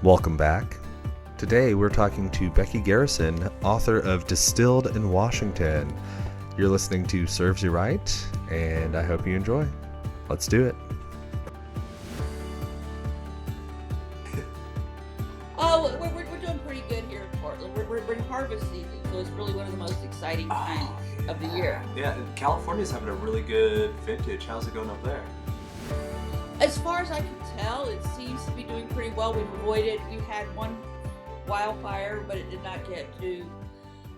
Welcome back. Today we're talking to Becky Garrison, author of Distilled in Washington. You're listening to Serves You Right, and I hope you enjoy. Let's do it. Oh, we're doing pretty good here in Portland. We're in harvest season, so it's really one of the most exciting times of the year. Yeah, and California's having a really good vintage. How's it going up there? As far as I can tell, it seems to be doing pretty well. We had one wildfire, but it did not get too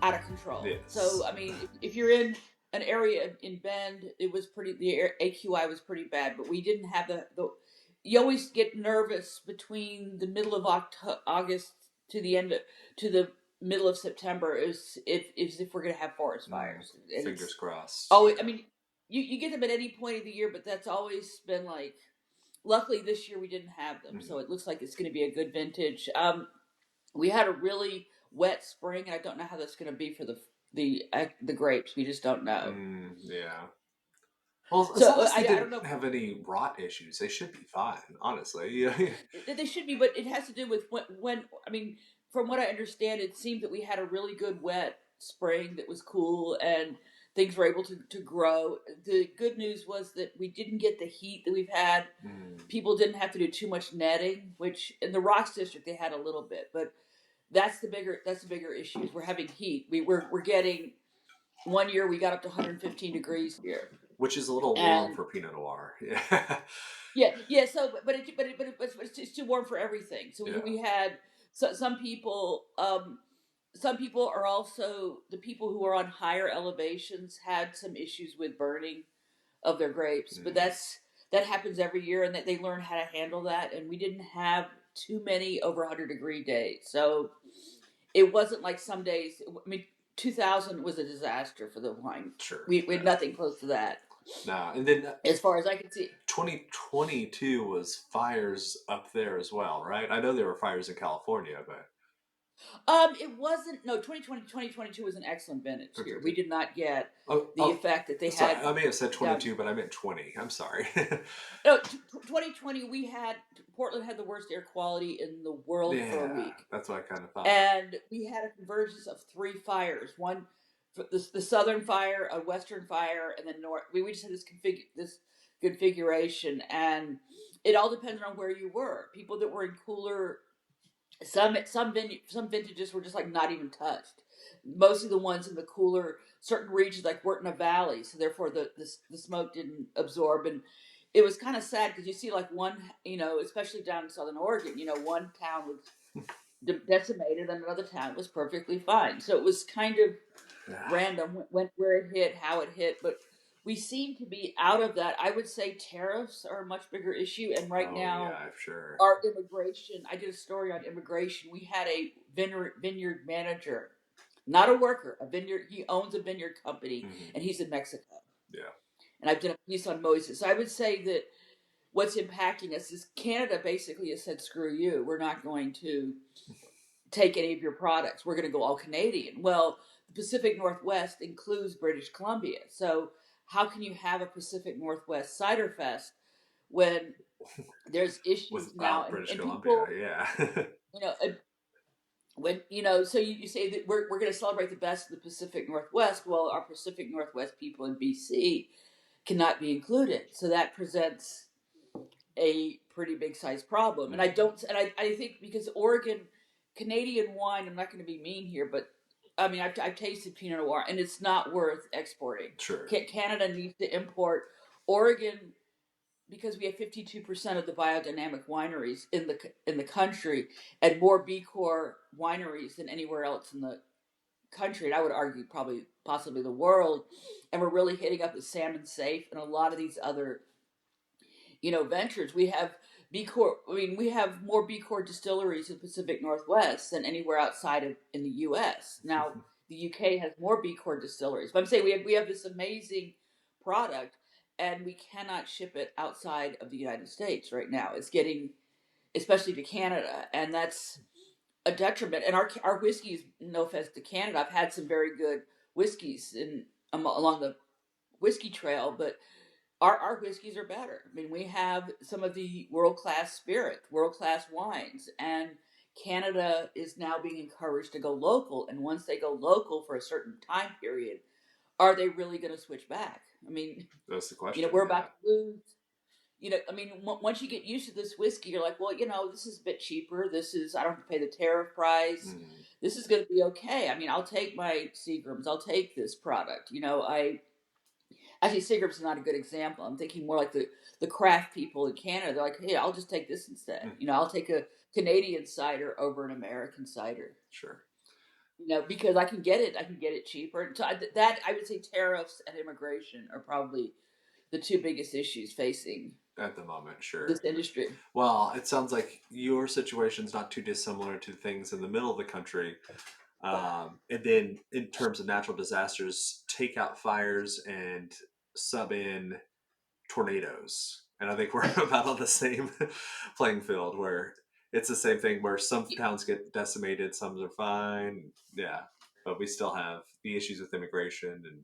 out of control. Yes. So, I mean, if you're in an area in Bend, the AQI was pretty bad, but we didn't have you always get nervous between the middle of August to the middle of September is if we're going to have forest fires. Fingers crossed. Oh, I mean, you get them at any point of the year, but that's always been like. Luckily, this year we didn't have them, so it looks like it's going to be a good vintage. We had a really wet spring, and I don't know how that's going to be for the grapes. We just don't know. Yeah. Well, so as long as they I don't know. Have any rot issues, they should be fine. Honestly, yeah. They should be, but it has to do with when. I mean, from what I understand, it seemed that we had a really good wet spring that was cool and. Things were able to grow. The good news was that we didn't get the heat that we've had. People didn't have to do too much netting, which in the Rocks District they had a little bit, but that's the bigger issue. We're having heat. We're getting 1 year we got up to 115 degrees here, which is a little warm for Pinot Noir. Yeah. So, but it's too warm for everything. So we had some people. Some people are also the people who are on higher elevations had some issues with burning of their grapes, but that happens every year, and that they learn how to handle that. And we didn't have too many over 100-degree days, so it wasn't like some days. I mean, 2000 was a disaster for the wine. Sure, we had nothing close to that. Nah, and then as far as I can see, 2022 was fires up there as well, right? I know there were fires in California, but. It wasn't. No, 2022 was an excellent vintage here. We did not get the effect that they had. I may have said 22, but I meant 20. I'm sorry. No, 2020 Portland had the worst air quality in the world for a week. That's what I kind of thought. And we had a convergence of 3 fires. One, the southern fire, a western fire, and then north. We just had this configuration, and it all depended on where you were. People that were in cooler. Some vintages were just like not even touched. Mostly the ones in the cooler certain regions like weren't in a valley, so therefore the smoke didn't absorb. And it was kind of sad because you see like one, especially down in Southern Oregon, one town was decimated and another town was perfectly fine. So it was kind of random where it hit, how it hit, but we seem to be out of that. I would say tariffs are a much bigger issue. And right now, sure. Our immigration, I did a story on immigration. We had a vineyard manager, not a worker, a vineyard. He owns a vineyard company, and he's in Mexico. Yeah. And I've done a piece on Moses. So I would say that what's impacting us is Canada basically has said, screw you. We're not going to take any of your products. We're going to go all Canadian. Well, the Pacific Northwest includes British Columbia. So how can you have a Pacific Northwest Cider Fest when there's issues now British and Columbia, when so you say that we're going to celebrate the best of the Pacific Northwest. Well, our Pacific Northwest people in BC cannot be included, so that presents a pretty big size problem. And I think because Oregon Canadian wine, I'm not going to be mean here, but I mean, I've tasted Pinot Noir, and it's not worth exporting. Sure. Canada needs to import. Oregon, because we have 52% of the biodynamic wineries in the country, and more B Corp wineries than anywhere else in the country, and I would argue possibly the world. And we're really hitting up the Salmon Safe and a lot of these other, ventures. We have B Corp. I mean, we have more B Corp distilleries in the Pacific Northwest than anywhere outside of in the U.S. Now, the U.K. has more B Corp distilleries, but I'm saying we have this amazing product, and we cannot ship it outside of the United States right now. It's getting, especially to Canada, and that's a detriment. And our whiskeys, no offense to Canada, I've had some very good whiskeys along the whiskey trail, but our whiskeys are better. I mean, we have some of the world-class spirit, world-class wines, and Canada is now being encouraged to go local, and once they go local for a certain time period, are they really going to switch back? I mean, That's the question. we're about to lose. I mean, once you get used to this whiskey, you're like, well, this is a bit cheaper. I don't have to pay the tariff price. This is going to be okay. I mean, I'll take my Seagrams. I'll take this product. Actually, Seagram's is not a good example. I'm thinking more like the craft people in Canada. They're like, hey, I'll just take this instead. I'll take a Canadian cider over an American cider. Sure. Because I can get it cheaper. So that I would say tariffs and immigration are probably the two biggest issues facing at the moment. Sure. This industry. Well, it sounds like your situation's not too dissimilar to things in the middle of the country. And then in terms of natural disasters, take out fires and sub in tornadoes. And I think we're about on the same playing field where it's the same thing where some towns get decimated, some are fine. Yeah. But we still have the issues with immigration and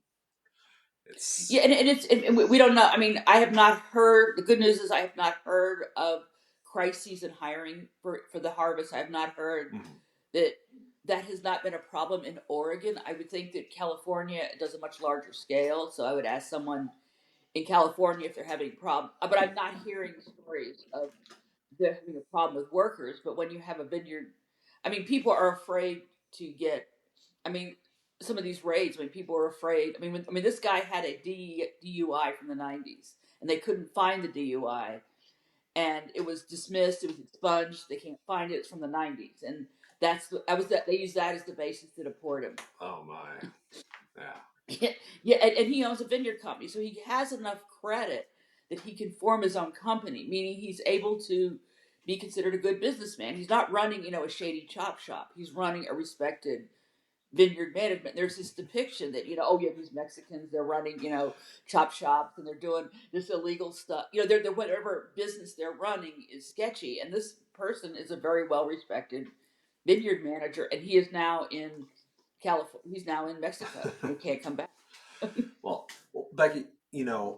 it's... Yeah, and we don't know. I mean, I have not heard, the good news is I have not heard of crises in hiring for the harvest. I have not heard that has not been a problem in Oregon. I would think that California does a much larger scale, so I would ask someone in California if they're having a problem. But I'm not hearing stories of they're having a problem with workers. But when you have a vineyard, I mean, people are afraid to get, I mean, some of these raids, I mean, people are afraid. I mean, this guy had a DUI from the 90s, and they couldn't find the DUI, and it was dismissed. It was expunged. They can't find it. It's from the 90s, and they used that as the basis to deport him. Oh my, yeah, yeah, and he owns a vineyard company, so he has enough credit that he can form his own company, meaning he's able to be considered a good businessman. He's not running, a shady chop shop. He's running a respected vineyard management. There's this depiction that these Mexicans, they're running chop shops and they're doing this illegal stuff. They're whatever business they're running is sketchy. And this person is a very well respected vineyard manager, and he is now in California. He's now in Mexico. He can't come back. well, Becky,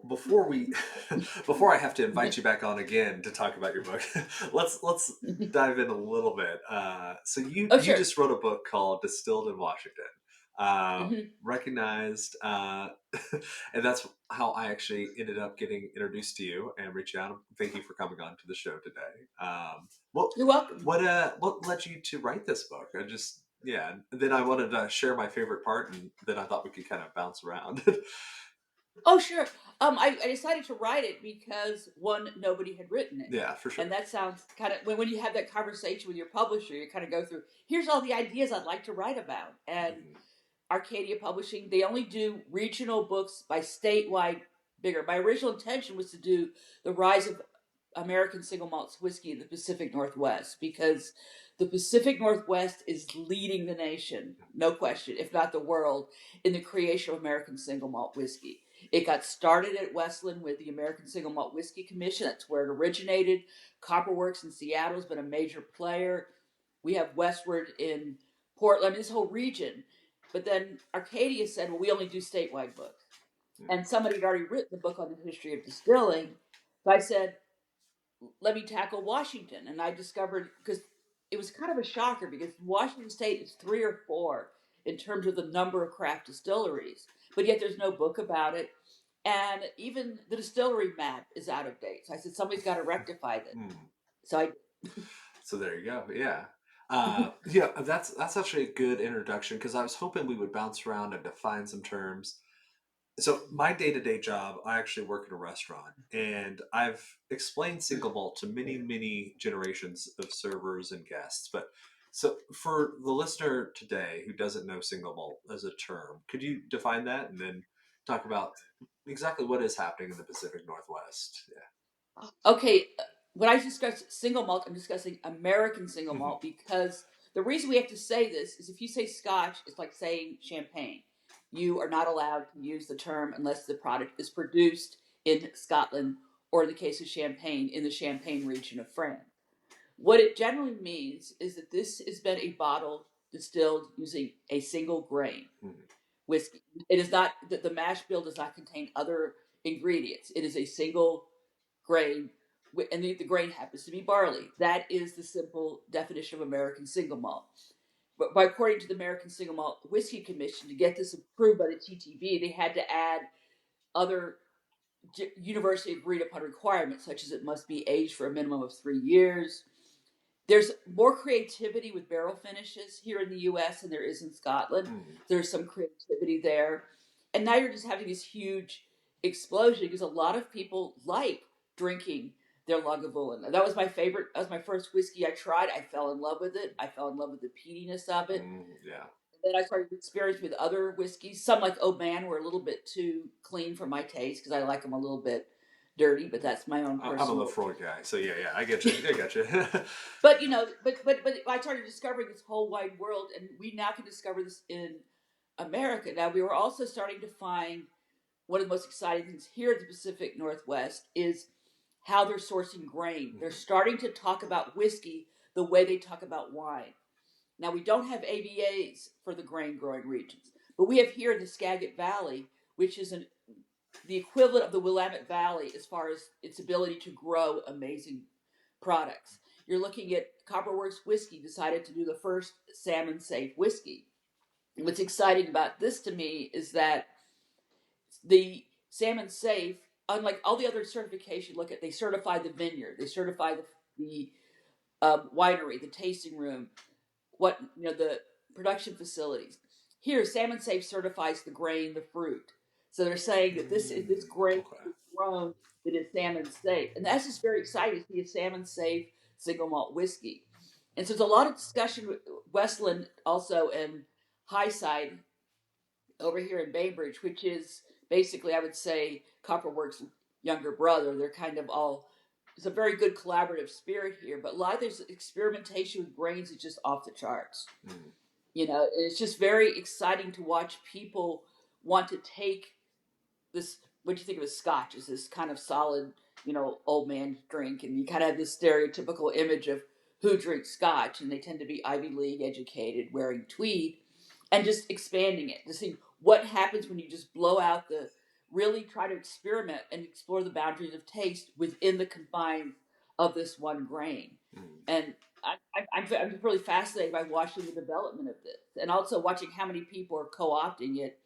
before I have to invite you back on again to talk about your book, let's dive in a little bit. So you Sure. just wrote a book called Distilled in Washington, recognized, and that's how I actually ended up getting introduced to you and reached out. Thank you for coming on to the show today. You're welcome. What led you to write this book? And then I wanted to share my favorite part, and then I thought we could kind of bounce around. Oh, sure. I decided to write it because, one, nobody had written it. Yeah, for sure. And that sounds kind of, when you have that conversation with your publisher, you kind of go through, here's all the ideas I'd like to write about. And Arcadia Publishing, they only do regional books by statewide bigger. My original intention was to do the rise of American single malt whiskey in the Pacific Northwest, because the Pacific Northwest is leading the nation, no question, if not the world, in the creation of American single malt whiskey. It got started at Westland with the American Single Malt Whiskey Commission. That's where it originated. Copperworks in Seattle has been a major player. We have Westward in Portland, this whole region. But then Arcadia said, well, we only do statewide books. And somebody had already written the book on the history of distilling. So I said, let me tackle Washington. And I discovered, because it was kind of a shocker, because Washington State is 3 or 4 in terms of the number of craft distilleries. But yet there's no book about it. And even the distillery map is out of date. So I said, somebody's got to rectify this. So there you go. Yeah. That's actually a good introduction, because I was hoping we would bounce around and define some terms. So my day-to-day job, I actually work in a restaurant, and I've explained single malt to many, many generations of servers and guests. But so for the listener today who doesn't know single malt as a term, could you define that and then talk about exactly what is happening in the Pacific Northwest? Yeah. Okay. When I discuss single malt, I'm discussing American single malt, because the reason we have to say this is if you say Scotch, it's like saying champagne. You are not allowed to use the term unless the product is produced in Scotland, or in the case of champagne, in the Champagne region of France. What it generally means is that this has been a bottle distilled using a single grain whiskey. It is not, the mash bill does not contain other ingredients. It is a single grain and the grain happens to be barley. That is the simple definition of American single malt. But according to the American Single Malt Whiskey Commission, to get this approved by the TTB, they had to add other university agreed upon requirements, such as it must be aged for a minimum of 3 years. There's more creativity with barrel finishes here in the U.S. than there is in Scotland. There's some creativity there. And now you're just having this huge explosion because a lot of people like drinking their Lagavulin. That was my favorite. That was my first whiskey I tried. I fell in love with it. I fell in love with the peatiness of it. Yeah. And then I started experimenting with other whiskeys. Some, like Oh Man, were a little bit too clean for my taste because I like them a little bit dirty, but that's my own personal. I'm a Lefroy guy, so yeah, I get you. I get you. But but I started discovering this whole wide world, and we now can discover this in America. Now we were also starting to find one of the most exciting things here in the Pacific Northwest is how they're sourcing grain. They're starting to talk about whiskey the way they talk about wine. Now we don't have AVAs for the grain growing regions, but we have here in the Skagit Valley, which is the equivalent of the Willamette Valley as far as its ability to grow amazing products. You're looking at Copperworks Whiskey decided to do the first salmon safe whiskey. And what's exciting about this to me is that the salmon safe, unlike all the other certifications, they certify the vineyard, they certify the winery, the tasting room, the production facilities. Here, Salmon Safe certifies the grain, the fruit. So they're saying that this grain is grown that is salmon safe, and that's just very exciting to see a salmon safe single malt whiskey. And so there's a lot of discussion with Westland also in Highside over here in Bainbridge, which is basically, I would say, Copperworks' younger brother. They're kind of all. It's a very good collaborative spirit here, but a lot of this experimentation with grains is just off the charts. It's just very exciting to watch people want to take this. What do you think of a Scotch? Is this kind of solid, old man drink, and you kind of have this stereotypical image of who drinks Scotch, and they tend to be Ivy League educated, wearing tweed, and just expanding it to see what happens when you just blow out really try to experiment and explore the boundaries of taste within the confines of this one grain. And I'm just really fascinated by watching the development of this, and also watching how many people are co-opting it.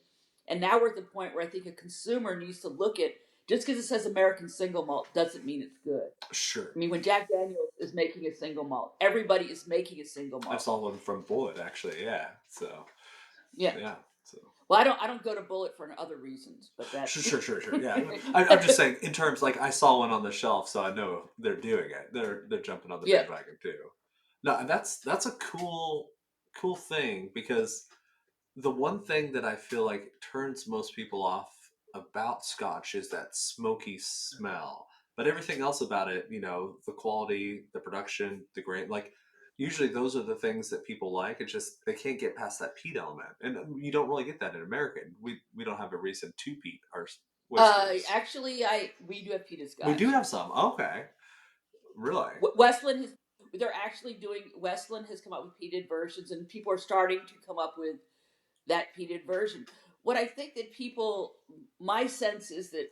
And now we're at the point where I think a consumer needs to look at, just because it says American single malt doesn't mean it's good. Sure. I mean, when Jack Daniels is making a single malt, everybody is making a single malt. I saw one from Bullet, actually. Yeah. So. Yeah. So. Well, I don't go to Bullet for other reasons, but that's Sure. Yeah, I'm just saying in terms I saw one on the shelf, so I know they're doing it. They're jumping on the bandwagon too. No, that's a cool thing, because the one thing that I feel like turns most people off about Scotch is that smoky smell. But everything else about it, the quality, the production, the grain, usually those are the things that people like. It's just they can't get past that peat element, and you don't really get that in America. We don't have a recent two peat or whiskeys. Actually, we do have peated Scotch. We do have some. Okay, really? Westland has come up with peated versions, and people are starting to come up with that peated version. What I think that my sense is that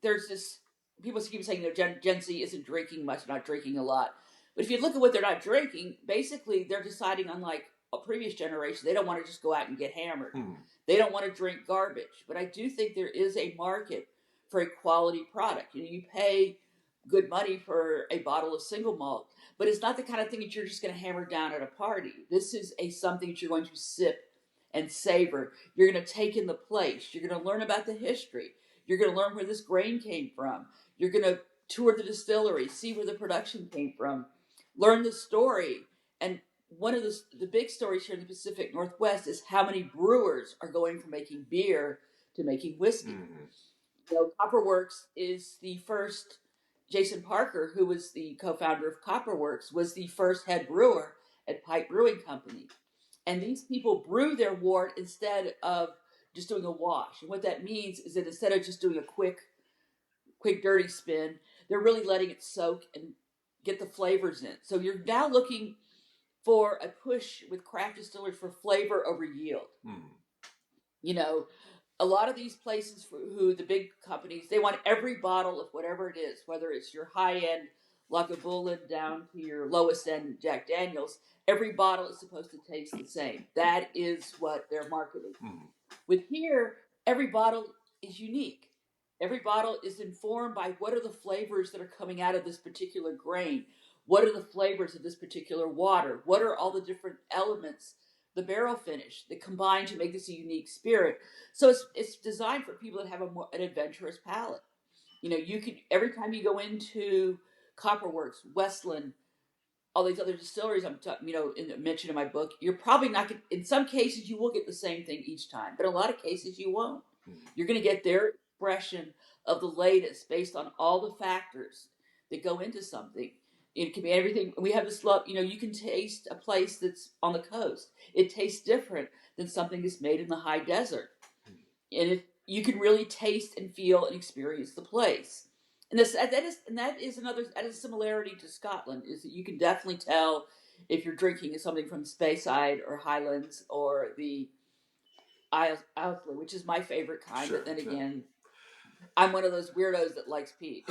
there's this, people keep saying Gen Z isn't drinking much, not drinking a lot. But if you look at what they're not drinking, basically they're deciding, unlike a previous generation, they don't want to just go out and get hammered. They don't want to drink garbage. But I do think there is a market for a quality product. You pay good money for a bottle of single malt, but it's not the kind of thing that you're just going to hammer down at a party. This is something that you're going to sip and savor. You're going to take in the place. You're going to learn about the history. You're going to learn where this grain came from. You're going to tour the distillery, see where the production came from, learn the story. And one of the big stories here in the Pacific Northwest is how many brewers are going from making beer to making whiskey. Copperworks is the first. Jason Parker, who was the co-founder of Copperworks, was the first head brewer at Pipe Brewing Company. And these people brew their wort instead of just doing a wash. And what that means is that instead of just doing a quick dirty spin, they're really letting it soak and get the flavors in. So you're now looking for a push with craft distillers for flavor over yield. A lot of these places the big companies, they want every bottle of whatever it is, whether it's your high-end Lagavulin down to your lowest end Jack Daniels, every bottle is supposed to taste the same. That is what they're marketing. Mm. With here, every bottle is unique. Every bottle is informed by what are the flavors that are coming out of this particular grain. What are the flavors of this particular water? What are all the different elements, the barrel finish that combine to make this a unique spirit? So it's designed for people that have an adventurous palate. You know, you can every time you go into Copperworks, Westland, all these other distilleries mentioned in my book, you're probably not going to, in some cases, you will get the same thing each time, but in a lot of cases, you won't. You're going to get their expression of the latest based on all the factors that go into something. It can be everything. We have this love, you can taste a place that's on the coast. It tastes different than something that's made in the high desert. And you can really taste and feel and experience the place. And that is a similarity to Scotland, is that you can definitely tell if you're drinking something from Speyside or Highlands or the Islay, which is my favorite kind. Sure, but then yeah. again, I'm one of those weirdos that likes peat.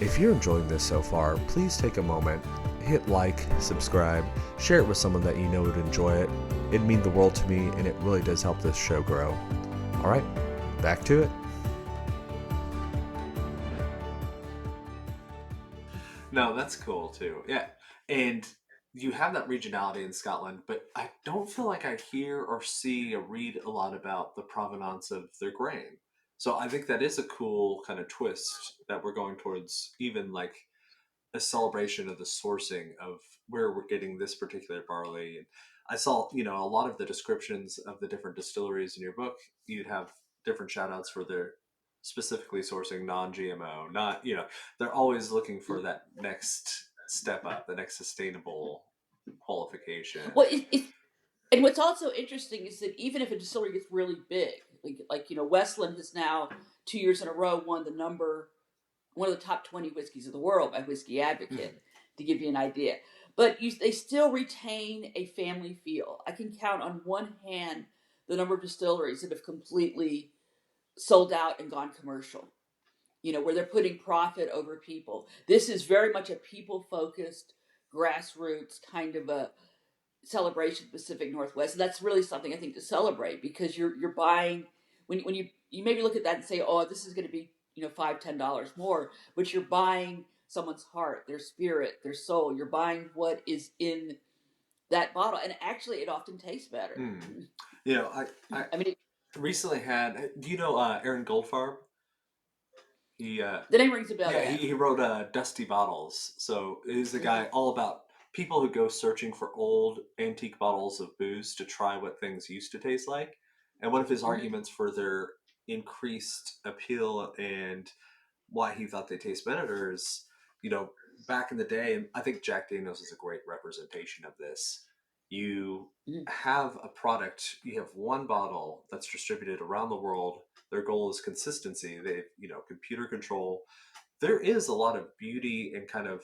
If you're enjoying this so far, please take a moment, hit like, subscribe, share it with someone that you know would enjoy it. It'd mean the world to me, and it really does help this show grow. All right, back to it. No, that's cool too. Yeah. And you have that regionality in Scotland, but I don't feel like I hear or see or read a lot about the provenance of their grain. So I think that is a cool kind of twist that we're going towards, even like a celebration of the sourcing of where we're getting this particular barley. And I saw, a lot of the descriptions of the different distilleries in your book, you'd have different shout outs for their specifically sourcing non-GMO, not, they're always looking for that next step up, the next sustainable qualification. Well, and what's also interesting is that even if a distillery gets really big, Westland has now 2 years in a row won one of the top 20 whiskeys of the world by Whiskey Advocate, to give you an idea. But they still retain a family feel. I can count on one hand the number of distilleries that have completely sold out and gone commercial, where they're putting profit over people. This is very much a people-focused, grassroots kind of a celebration Pacific Northwest. And that's really something I think to celebrate, because you're buying, when you maybe look at that and say, oh, this is going to be $5-10 more, but you're buying someone's heart, their spirit, their soul. You're buying what is in that bottle, and actually it often tastes better. I mean, recently had, do you know Aaron Goldfarb? The name rings a bell. Yeah, he wrote Dusty Bottles. So he's a guy all about people who go searching for old antique bottles of booze to try what things used to taste like. And one of his arguments for their increased appeal and why he thought they taste better is, back in the day, and I think Jack Daniels is a great representation of this. You have a product, you have one bottle that's distributed around the world. Their goal is consistency. They, computer control. There is a lot of beauty and kind of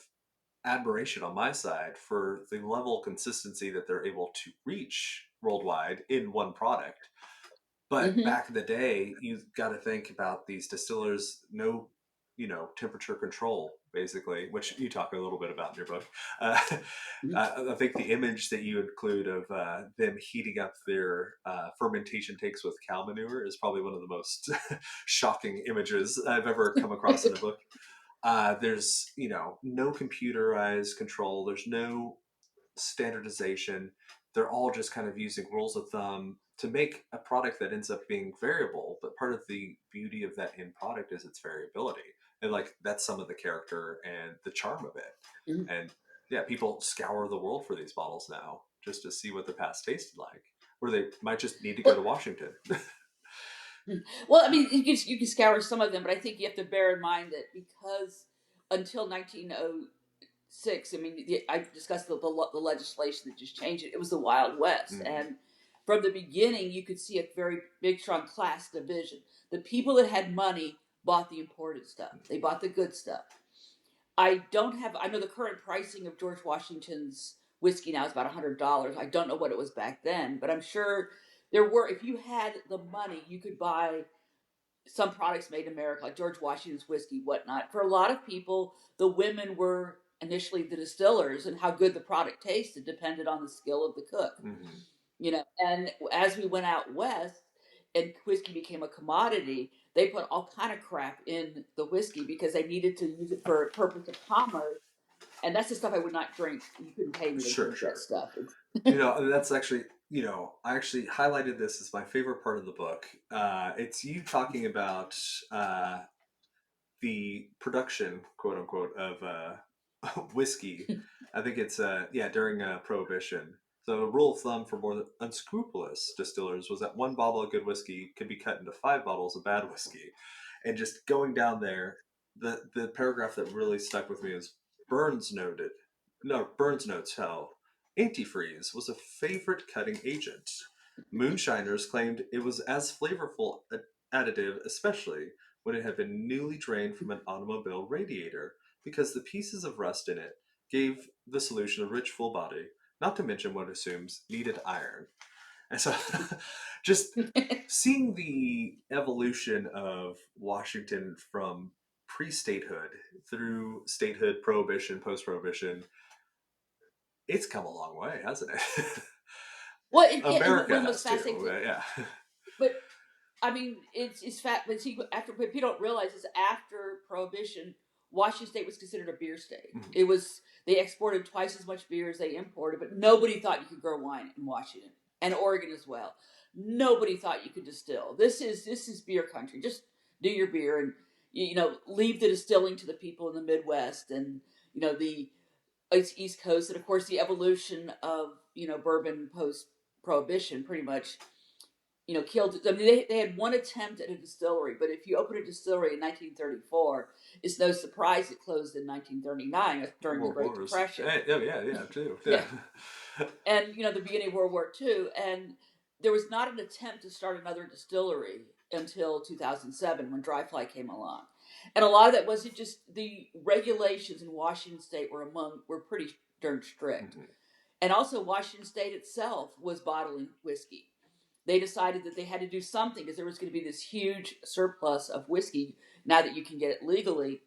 admiration on my side for the level of consistency that they're able to reach worldwide in one product. But back in the day, you've got to think about these distillers, no, temperature control, basically, which you talk a little bit about in your book. I think the image that you include of them heating up their fermentation tanks with cow manure is probably one of the most shocking images I've ever come across in a book. There's, no computerized control. There's no standardization. They're all just kind of using rules of thumb to make a product that ends up being variable. But part of the beauty of that end product is its variability. And that's some of the character and the charm of it. And yeah, people scour the world for these bottles now just to see what the past tasted like, where they might just need to go to Washington. Well, I mean, you can scour some of them, but I think you have to bear in mind that because until 1906, I mean, I discussed the legislation that just changed it. It was the Wild West. And from the beginning, you could see a very big, strong class division. The people that had money bought the imported stuff. They bought the good stuff. I know the current pricing of George Washington's whiskey now is about $100. I don't know what it was back then, but I'm sure if you had the money, you could buy some products made in America, like George Washington's whiskey, whatnot. For a lot of people, the women were initially the distillers, and how good the product tasted depended on the skill of the cook. Mm-hmm. And as we went out west and whiskey became a commodity, they put all kind of crap in the whiskey because they needed to use it for a purpose of commerce. And that's the stuff I would not drink. You couldn't pay me to Sure, drink that sure. stuff. That's actually, I actually highlighted this as my favorite part of the book. It's you talking about the production, quote unquote, of whiskey. I think it's during Prohibition. So a rule of thumb for more unscrupulous distillers was that one bottle of good whiskey could be cut into 5 bottles of bad whiskey. And just going down there, the paragraph that really stuck with me is Burns noted. No, Burns notes how antifreeze was a favorite cutting agent. Moonshiners claimed it was as flavorful additive, especially when it had been newly drained from an automobile radiator, because the pieces of rust in it gave the solution a rich, full body, not to mention what assumes needed iron. And so, just seeing the evolution of Washington from pre statehood through statehood, prohibition, post prohibition, it's come a long way, hasn't it? Well, and America one most has too, fascinating, yeah. but I mean, it's fat. But see, after what people don't realize is after Prohibition, Washington State was considered a beer state. Mhm. It was they exported twice as much beer as they imported, but nobody thought you could grow wine in Washington and Oregon as well. Nobody thought you could distill. This is beer country. Just do your beer and leave the distilling to the people in the Midwest and the East Coast, and of course the evolution of bourbon post Prohibition pretty much killed. I mean, they had one attempt at a distillery, but if you open a distillery in 1934, it's no surprise it closed in 1939 during the World Great Wars. Depression. Yeah, too. Yeah, Yeah. and the beginning of World War II, and there was not an attempt to start another distillery until 2007 when Dry Fly came along, and a lot of that wasn't just the regulations in Washington State were pretty darn strict, Mhm. and also Washington State itself was bottling whiskey. They decided that they had to do something because there was going to be this huge surplus of whiskey now that you can get it legally.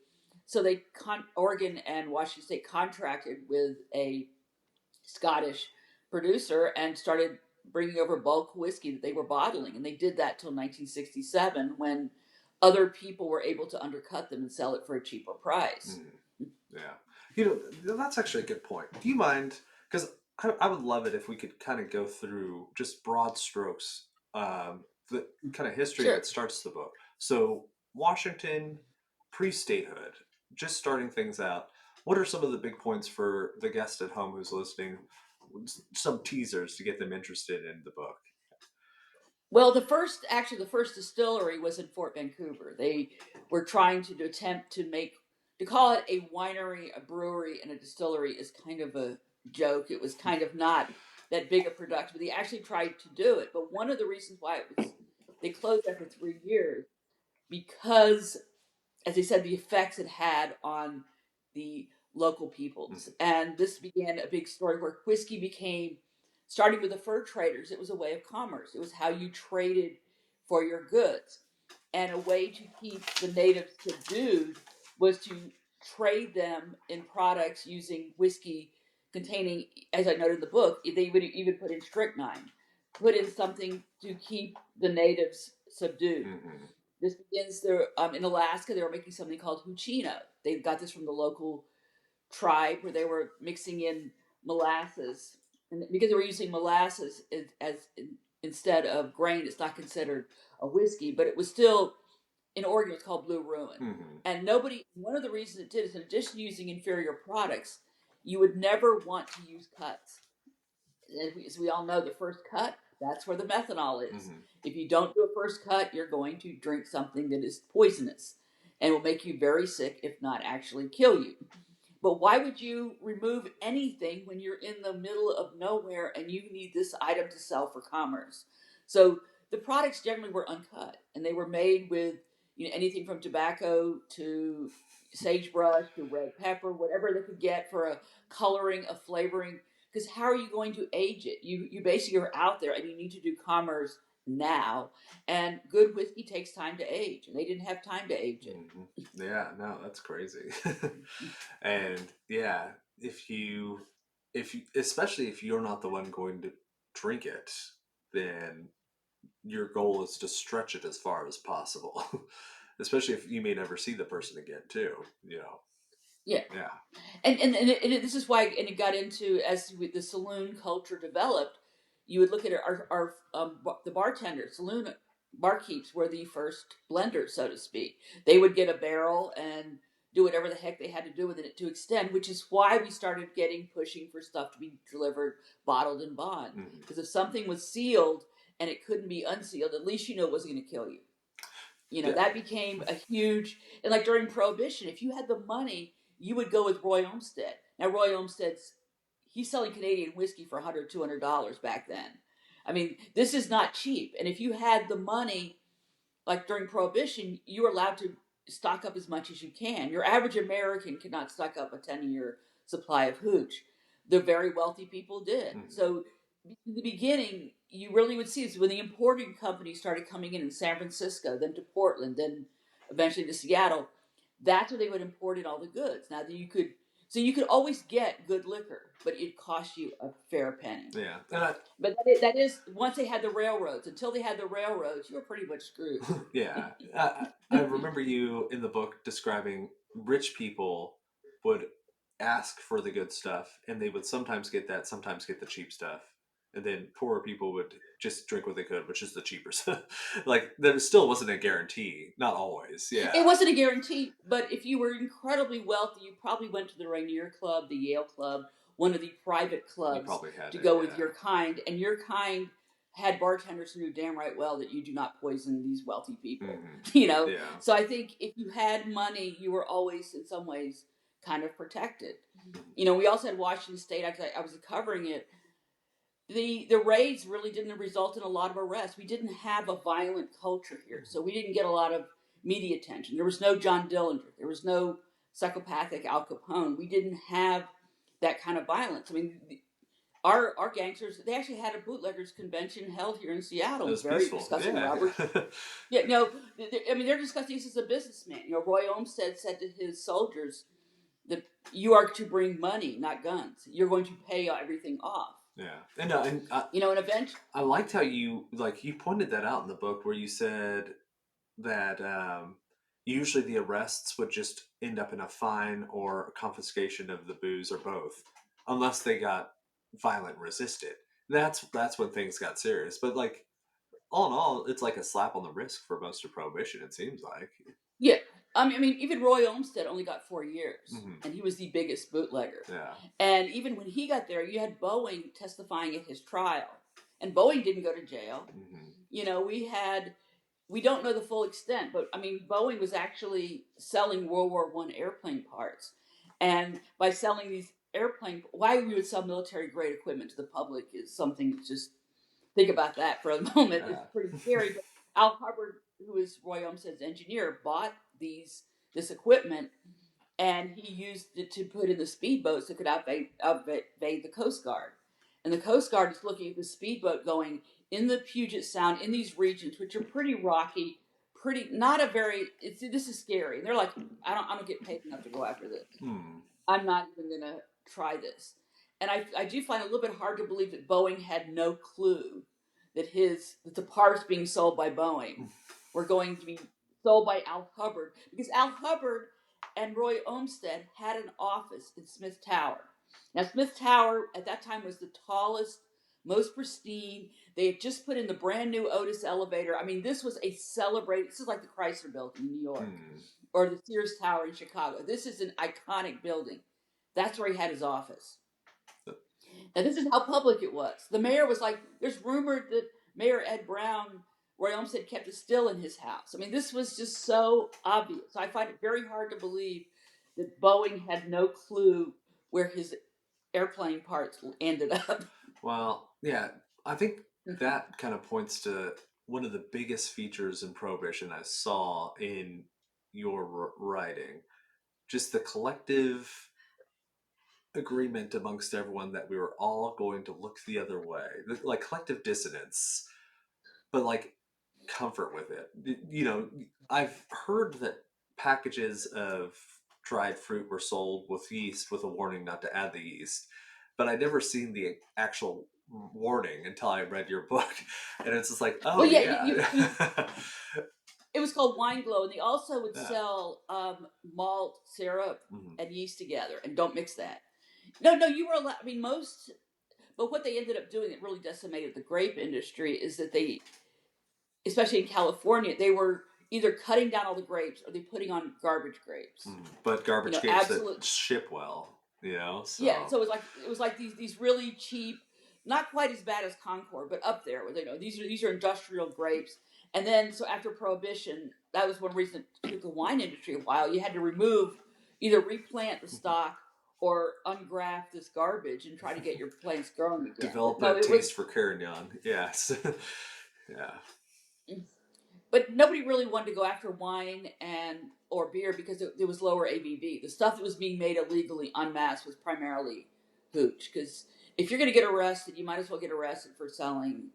So Oregon and Washington State contracted with a Scottish producer and started bringing over bulk whiskey that they were bottling, and they did that till 1967 when other people were able to undercut them and sell it for a cheaper price. Yeah. That's actually a good point. Do you mind? Because I would love it if we could kind of go through just broad strokes, the kind of history Sure. that starts the book. So, Washington, pre statehood, just starting things out. What are some of the big points for the guest at home who's listening? Some teasers to get them interested in the book. Well, the first distillery was in Fort Vancouver. They were trying to attempt to call it a winery, a brewery, and a distillery is kind of a joke. It was kind of not that big a production, but they actually tried to do it. But one of the reasons why they closed after 3 years because, as they said, the effects it had on the local peoples. And this began a big story where whiskey became, starting with the fur traders, it was a way of commerce. It was how you traded for your goods. And a way to keep the natives subdued was to trade them in products using whiskey containing, as I noted in the book, they would even put in strychnine, put in something to keep the natives subdued. Mm-hmm. This begins there in Alaska. They were making something called huchino. They got this from the local tribe where they were mixing in molasses, and because they were using molasses instead of grain, it's not considered a whiskey, but it was still in Oregon. It was called Blue Ruin, Mm-hmm. and nobody. One of the reasons it did is, in addition to using inferior products, you would never want to use cuts. As we all know, the first cut, that's where the methanol is. Mm-hmm. If you don't do a first cut, you're going to drink something that is poisonous and will make you very sick, if not actually kill you. But why would you remove anything when you're in the middle of nowhere and you need this item to sell for commerce? So the products generally were uncut, and they were made with anything from tobacco to sagebrush to red pepper, whatever they could get for a coloring, a flavoring. Because how are you going to age it? You basically are out there and you need to do commerce now. And good whiskey takes time to age, and they didn't have time to age it. Yeah, no, that's crazy. And yeah, if you especially if you're not the one going to drink it, then your goal is to stretch it as far as possible. Especially if you may never see the person again too, you know. Yeah. Yeah. This is why, and it got into, as the saloon culture developed, you would look at the bartenders, saloon barkeeps were the first blenders, so to speak. They would get a barrel and do whatever the heck they had to do with it to extend, which is why we started pushing for stuff to be delivered bottled in bond. Because if something was sealed and it couldn't be unsealed, at least you know it wasn't going to kill you. That became a huge, and like during Prohibition, if you had the money, you would go with Roy Olmsted. Now, Roy Olmsted's, he's selling Canadian whiskey for $100, $200 back then. I mean, this is not cheap. And if you had the money, like during Prohibition, you were allowed to stock up as much as you can. Your average American could not stock up a 10-year supply of hooch. The very wealthy people did. So in the beginning, you really would see this when the importing companies started coming in San Francisco, then to Portland, then eventually to Seattle. That's where they would import in all the goods. Now that you could always get good liquor, but it cost you a fair penny. Yeah. But that is once they had the railroads. Until they had the railroads, you were pretty much screwed. Yeah. I remember you in the book describing rich people would ask for the good stuff, and they would sometimes get that, sometimes get the cheap stuff. And then poorer people would just drink what they could, which is the cheaper stuff. Like, there still wasn't a guarantee. Not always. Yeah. It wasn't a guarantee, but if you were incredibly wealthy, you probably went to the Rainier Club, the Yale Club, one of the private clubs to go with your kind. And your kind had bartenders who knew damn right well that you do not poison these wealthy people. Yeah. So I think if you had money, you were always in some ways kind of protected. We also had Washington State. I was covering it. The raids really didn't result in a lot of arrests. We didn't have a violent culture here, so we didn't get a lot of media attention. There was no John Dillinger. There was no psychopathic Al Capone. We didn't have that kind of violence. I mean, our gangsters, they actually had a bootleggers convention held here in Seattle. It was very peaceful. discussing Yeah. Robert. Yeah, no, I mean, they're discussing this as a businessman. Roy Olmsted said to his soldiers that you are to bring money, not guns. You're going to pay everything off. Yeah, and an event. I liked how you pointed that out in the book, where you said that usually the arrests would just end up in a fine or confiscation of the booze, or both, unless they got violent resisted. That's when things got serious. But like, all in all, it's like a slap on the wrist for most of Prohibition. It seems like. Yeah. I mean, even Roy Olmsted only got 4 years, and he was the biggest bootlegger. Yeah. And even when he got there, you had Boeing testifying at his trial, and Boeing didn't go to jail. We don't know the full extent, but I mean, Boeing was actually selling World War I airplane parts, and by selling these why we would sell military grade equipment to the public is something to just think about that for a moment. Yeah. It's pretty scary. But Al Hubbard, who is Roy Olmsted's engineer, bought this equipment, and he used it to put in the speedboats that could evade the Coast Guard. And the Coast Guard is looking at the speedboat going in the Puget Sound, in these regions, which are pretty rocky, this is scary. And they're like, I don't get paid enough to go after this. I'm not even going to try this. And I do find it a little bit hard to believe that Boeing had no clue that the parts being sold by Boeing were going to be sold by Al Hubbard, because Al Hubbard and Roy Olmsted had an office in Smith Tower. Now, Smith Tower at that time was the tallest, most pristine. They had just put in the brand new Otis elevator. I mean, this was this is like the Chrysler Building in New York, or the Sears Tower in Chicago. This is an iconic building. That's where he had his office. Now, this is how public it was. The mayor was like, there's rumored that Mayor Ed Brown, Roy Olmsted, kept a still in his house. I mean, this was just so obvious. I find it very hard to believe that Boeing had no clue where his airplane parts ended up. Well, yeah, I think that kind of points to one of the biggest features in Prohibition I saw in your writing. Just the collective agreement amongst everyone that we were all going to look the other way, like collective dissonance. but like comfort with it. You know, I've heard that packages of dried fruit were sold with yeast with a warning not to add the yeast, but I never seen the actual warning until I read your book, and it's just like, oh Well, yeah, yeah. it was called Wine Glow, and they also would Yeah. sell malt syrup Mhm. and yeast together, and don't mix that. No, you were allowed. I mean, most, but what they ended up doing that really decimated the grape industry is that they, especially in California, they were either cutting down all the grapes or they putting on garbage grapes. But garbage grapes Absolute. that ship well, you know, Yeah, so so it was like these really cheap, not quite as bad as Concord, but up there. Where these are industrial grapes. And then so after Prohibition, that was one reason it took the wine industry a while. You had to either replant the stock or ungraft this garbage and try to get your plants growing again. develop No, a it was. taste for Carignan. Yes. Yeah. But nobody really wanted to go after wine and or beer because it was lower ABV. The stuff that was being made illegally en masse was primarily hooch. Because if you're going to get arrested, you might as well get arrested for selling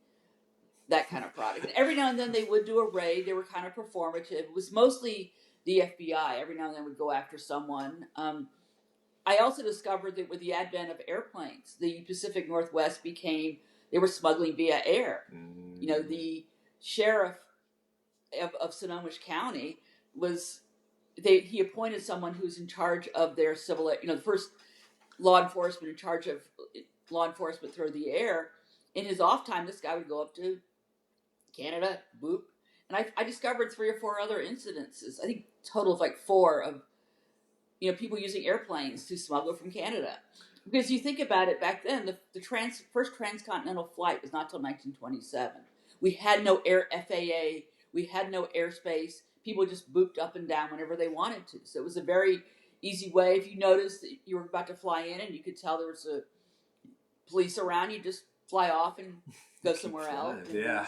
that kind of product. And every now and then they would do a raid. They were kind of performative. It was mostly the FBI. Every now and then would go after someone. I also discovered that with the advent of airplanes, the Pacific Northwest they were smuggling via air. You know, the sheriff of Sonoma County he appointed someone who's in charge of their civil, the first law enforcement in charge of law enforcement through the air. In his off time, this guy would go up to Canada, boop, and I discovered 3 or 4 other incidences. I think total of like 4 of people using airplanes to smuggle from Canada. Because you think about it, back then the first transcontinental flight was not till 1927. We had no FAA. We had no airspace. People just booped up and down whenever they wanted to. So it was a very easy way. If you noticed that you were about to fly in and you could tell there was a police around, you just fly off and go somewhere else. Yeah.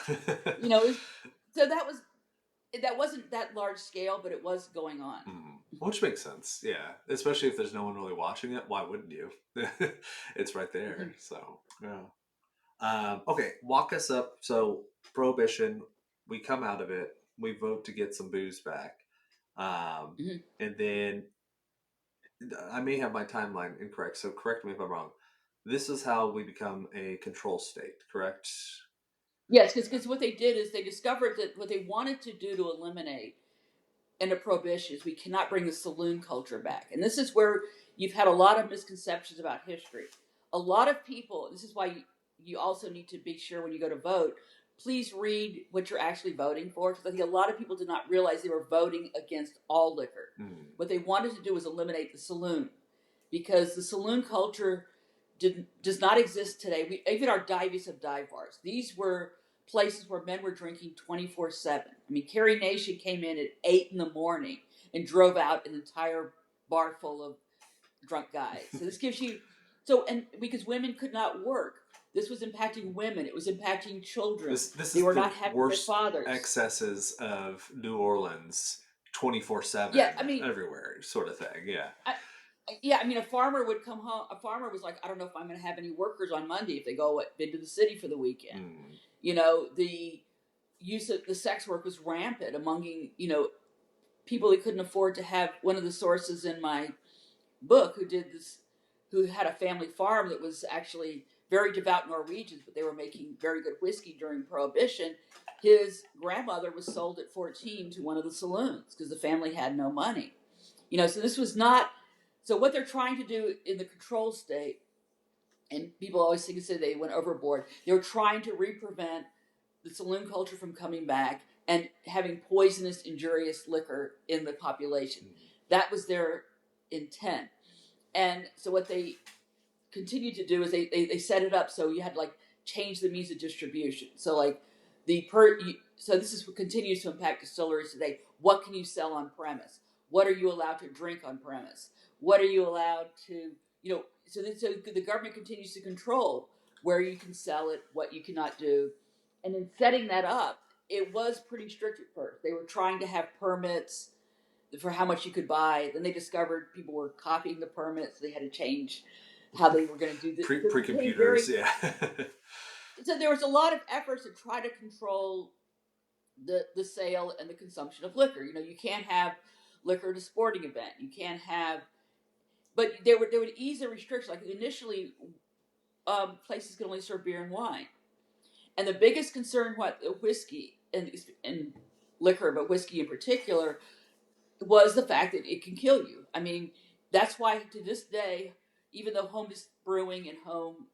So that wasn't that large scale, but it was going on. Which makes sense, yeah. Especially if there's no one really watching it, why wouldn't you? It's right there, so yeah. Okay, walk us up. So Prohibition, we come out of it, we vote to get some booze back, and then I may have my timeline incorrect, so correct me if I'm wrong. This is how we become a control state, correct? Yes, because what they did is they discovered that what they wanted to do to eliminate into prohibition is we cannot bring the saloon culture back. And this is where you've had a lot of misconceptions about history. A lot of people, this is why you also need to be sure when you go to vote, please read what you're actually voting for. Because I think a lot of people did not realize they were voting against all liquor. What they wanted to do was eliminate the saloon. Because the saloon culture does not exist today. Even our dives have dive bars. These were places where men were drinking 24/7. I mean, Carrie Nation came in at 8 in the morning and drove out an entire bar full of drunk guys. So this gives you, and because women could not work, this was impacting women. It was impacting children. This were is the not having worst their fathers. excesses of New Orleans, 24/7, yeah, I mean, everywhere, sort of thing. Yeah. I mean, a farmer would come home. A farmer was like, I don't know if I'm going to have any workers on Monday if they go into the city for the weekend. The use of the sex work was rampant among, people that couldn't afford to have. One of the sources in my book who had a family farm that was actually very devout Norwegians, but they were making very good whiskey during Prohibition. His grandmother was sold at 14 to one of the saloons because the family had no money. So this was not. So what they're trying to do in the control state, and people always think they went overboard, they were trying to prevent the saloon culture from coming back and having poisonous, injurious liquor in the population. That was their intent. And so what they continued to do is they set it up so you had to change the means of distribution. So so this is what continues to impact distilleries today. What can you sell on premise? What are you allowed to drink on premise? What are you allowed to, so the government continues to control where you can sell it, what you cannot do. And in setting that up, it was pretty strict at first. They were trying to have permits for how much you could buy. Then they discovered people were copying the permits. So they had to change how they were going to do this. Pre-computers, yeah. So there was a lot of efforts to try to control the sale and the consumption of liquor. You can't have liquor at a sporting event. You can't have, but they would ease the restriction. Like initially, places could only serve beer and wine, and the biggest concern what whiskey and liquor, but whiskey in particular, was the fact that it can kill you. I mean, that's why to this day, even though home brewing and home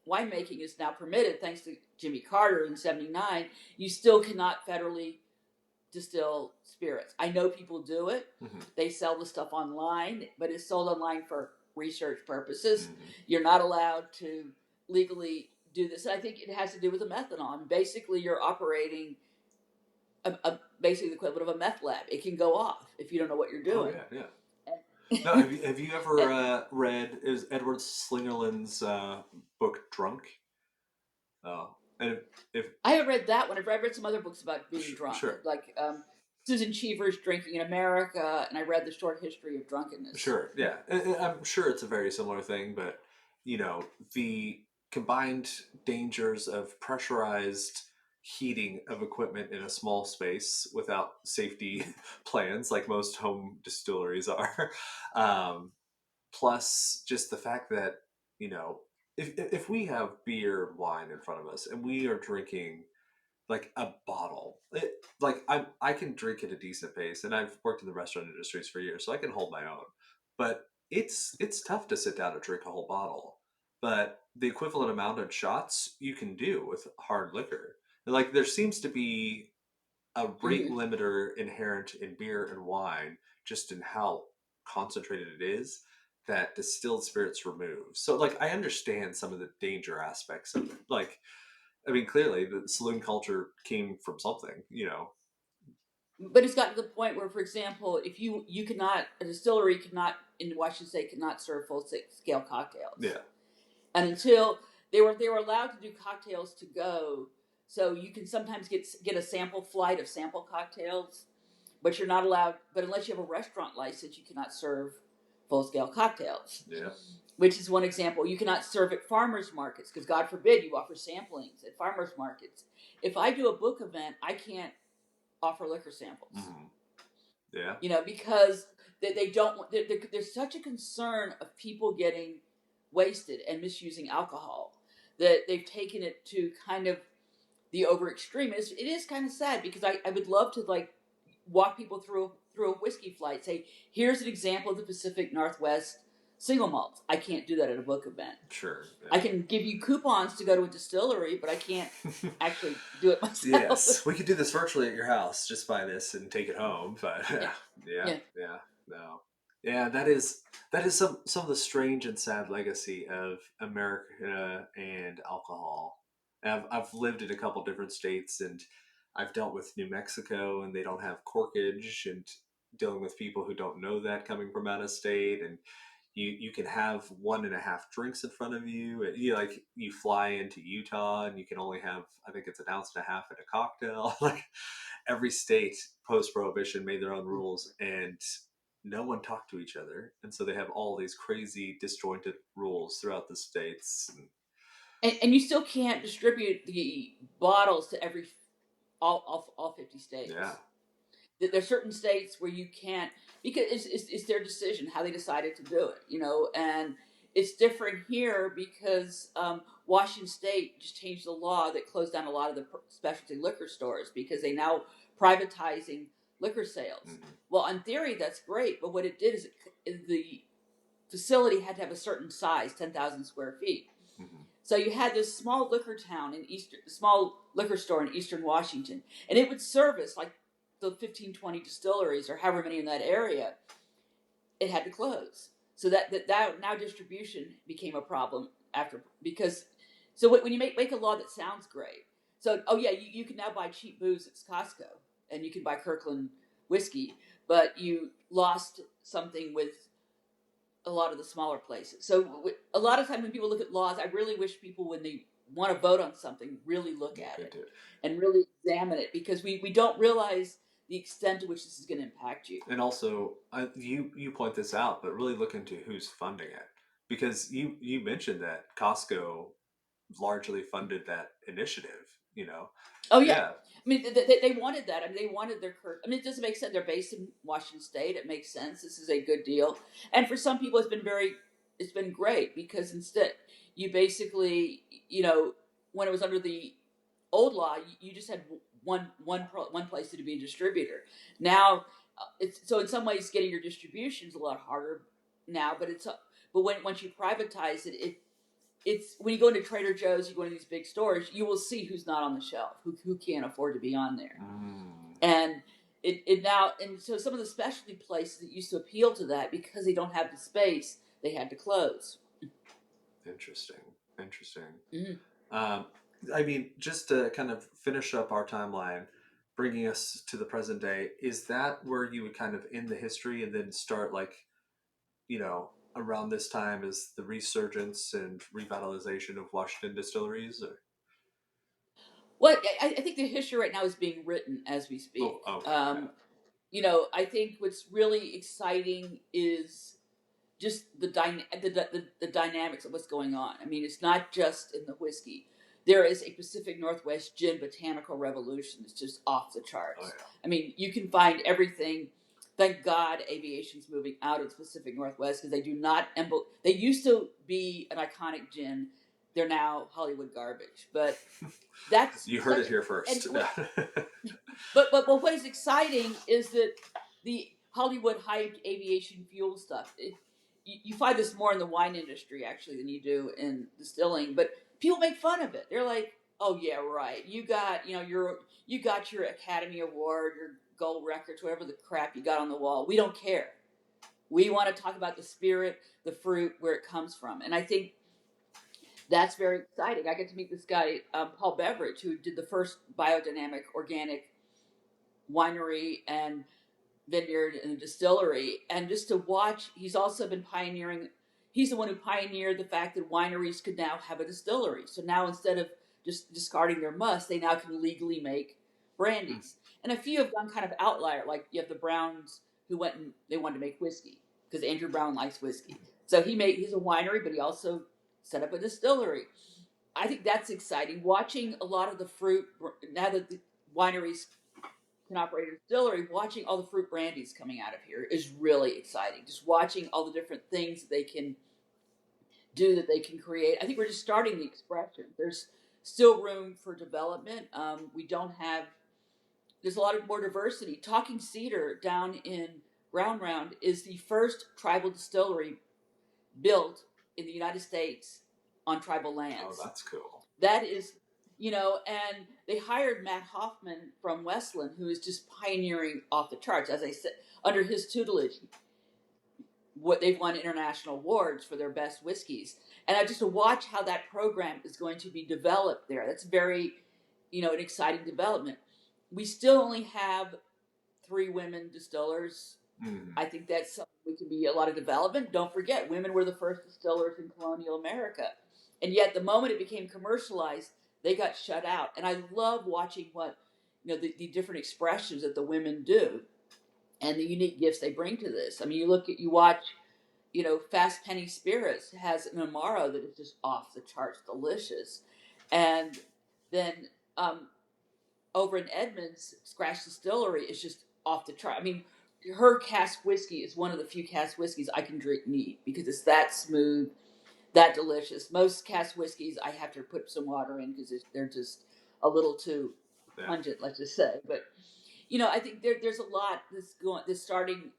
winemaking is now permitted, thanks to Jimmy Carter in '79, you still cannot federally distill spirits. I know people do it. Mm-hmm. They sell the stuff online, but it's sold online for research purposes. Mm-hmm. You're not allowed to legally do this. And I think it has to do with the methanol. I mean, basically, you're operating basically the equivalent of a meth lab. It can go off if you don't know what you're doing. Oh, yeah. Now, have you ever read Edward Slingerland's book Drunk? Oh, and if I haven't read that one. I've read some other books about being drunk, sure. like Susan Cheever's Drinking in America, and I read The Short History of Drunkenness. Sure, yeah. And I'm sure it's a very similar thing, but the combined dangers of pressurized heating of equipment in a small space without safety plans, like most home distilleries are, plus just the fact that if we have beer and wine in front of us and we are drinking like a bottle, like I can drink at a decent pace, and I've worked in the restaurant industries for years, so I can hold my own. But it's tough to sit down and drink a whole bottle. But the equivalent amount of shots you can do with hard liquor, like there seems to be a rate limiter inherent in beer and wine, just in how concentrated it is, that distilled spirits remove. So like I understand some of the danger aspects of it. Like I mean, clearly the saloon culture came from something, But it's gotten to the point where, for example, if you cannot, a distillery cannot in Washington State cannot serve full scale cocktails. Yeah. And until they were allowed to do cocktails to go, so you can sometimes get a sample flight of sample cocktails, but you're not allowed. But unless you have a restaurant license, you cannot serve full scale cocktails. Yeah. Which is one example. You cannot serve at farmers markets because God forbid you offer samplings at farmers markets. If I do a book event, I can't offer liquor samples. Mm-hmm. Yeah. Because they don't. There's such a concern of people getting wasted and misusing alcohol that they've taken it to kind of the over extreme. It is kind of sad because I would love to like walk people through a whiskey flight. Say, here's an example of the Pacific Northwest single malts. I can't do that at a book event. Sure. Yeah. I can give you coupons to go to a distillery, but I can't actually do it myself. Yes, we could do this virtually at your house. Just buy this and take it home. But yeah, no, yeah. That is some of the strange and sad legacy of America and alcohol. I've lived in a couple different states, and I've dealt with New Mexico, and they don't have corkage, and dealing with people who don't know that coming from out of state, and you can have 1.5 drinks in front of you. You fly into Utah and you can only have, I think it's 1.5 ounces in a cocktail. Like every state post prohibition made their own rules, and no one talked to each other, and so they have all these crazy disjointed rules throughout the states. And you still can't distribute the bottles to all 50 states. Yeah. There's certain states where you can't, because it's their decision how they decided to do it, and it's different here because Washington State just changed the law that closed down a lot of the specialty liquor stores because they now privatizing liquor sales. Mm-hmm. Well, in theory, that's great, but what it did is the facility had to have a certain size, 10,000 square feet. Mm-hmm. So you had this small liquor store in Eastern Washington, and it would service like the 15, 20 distilleries or however many in that area. It had to close. So that now distribution became a problem so when you make a law that sounds great. So, you can now buy cheap booze at Costco and you can buy Kirkland whiskey, but you lost something with a lot of the smaller places. So a lot of times when people look at laws, I really wish people, when they want to vote on something, really look at it and really examine it, because we don't realize the extent to which this is going to impact you. And also, you point this out, but really look into who's funding it, because you mentioned that Costco largely funded that initiative. Oh yeah. I mean, they wanted that. I mean, they wanted their. I mean, it doesn't make sense. They're based in Washington State. It makes sense. This is a good deal, and for some people, it's been great because instead, you basically, when it was under the old law, you just had one place to be a distributor. Now, it's so in some ways, getting your distribution is a lot harder now. But once you privatize it's when you go into Trader Joe's, you go into these big stores, you will see who's not on the shelf, who can't afford to be on there. And it now, and so some of the specialty places that used to appeal to that, because they don't have the space, they had to close. Interesting. Mm-hmm. I mean, just to kind of finish up our timeline, bringing us to the present day, is that where you would kind of end the history and then start like, around this time is the resurgence and revitalization of Washington distilleries? Or? Well, I think the history right now is being written as we speak. Oh, okay. I think what's really exciting is just the dynamics of what's going on. I mean, it's not just in the whiskey. There is a Pacific Northwest gin botanical revolution that's just off the charts. Oh, yeah. I mean, you can find everything. Thank God aviation's moving out of the Pacific Northwest because they do not. They used to be an iconic gin. They're now Hollywood garbage. But that's you heard it here first. But what is exciting is that the Hollywood hyped aviation fuel stuff. You find this more in the wine industry actually than you do in distilling. But people make fun of it. They're like, "Oh yeah, right. You got your Academy Award, your gold records, whatever the crap you got on the wall. We don't care. We want to talk about the spirit, the fruit, where it comes from." And I think that's very exciting. I get to meet this guy, Paul Beveridge, who did the first biodynamic organic winery and vineyard and distillery. And just to watch, he's also been pioneering. He's the one who pioneered the fact that wineries could now have a distillery. So now instead of just discarding their must, they now can legally make brandies. And a few have gone kind of outlier, like you have the Browns who they wanted to make whiskey because Andrew Brown likes whiskey. So he's a winery, but he also set up a distillery. I think that's exciting. Watching a lot of the fruit, now that the wineries can operate a distillery, watching all the fruit brandies coming out of here is really exciting. Just watching all the different things that they can do, that they can create. I think we're just starting the expression. There's still room for development. There's a lot of more diversity. Talking Cedar down in Ground Round is the first tribal distillery built in the United States on tribal lands. Oh, that's cool. That is, and they hired Matt Hoffman from Westland, who is just pioneering off the charts. As I said, under his tutelage, they've won international awards for their best whiskeys. And just to watch how that program is going to be developed there, that's very, an exciting development. We still only have 3 women distillers. I think that's something we can be a lot of development. Don't forget, women were the first distillers in colonial America. And yet the moment it became commercialized, they got shut out. And I love watching what, the different expressions that the women do and the unique gifts they bring to this. I mean, you watch, Fast Penny Spirits has an Amaro that is just off the charts delicious. And then over in Edmonds, Scratch Distillery is just off the chart. I mean, her cask whiskey is one of the few cask whiskeys I can drink neat because it's that smooth, that delicious. Most cask whiskeys I have to put some water in because they're just a little too pungent, let's just say. But I think there's a lot that's starting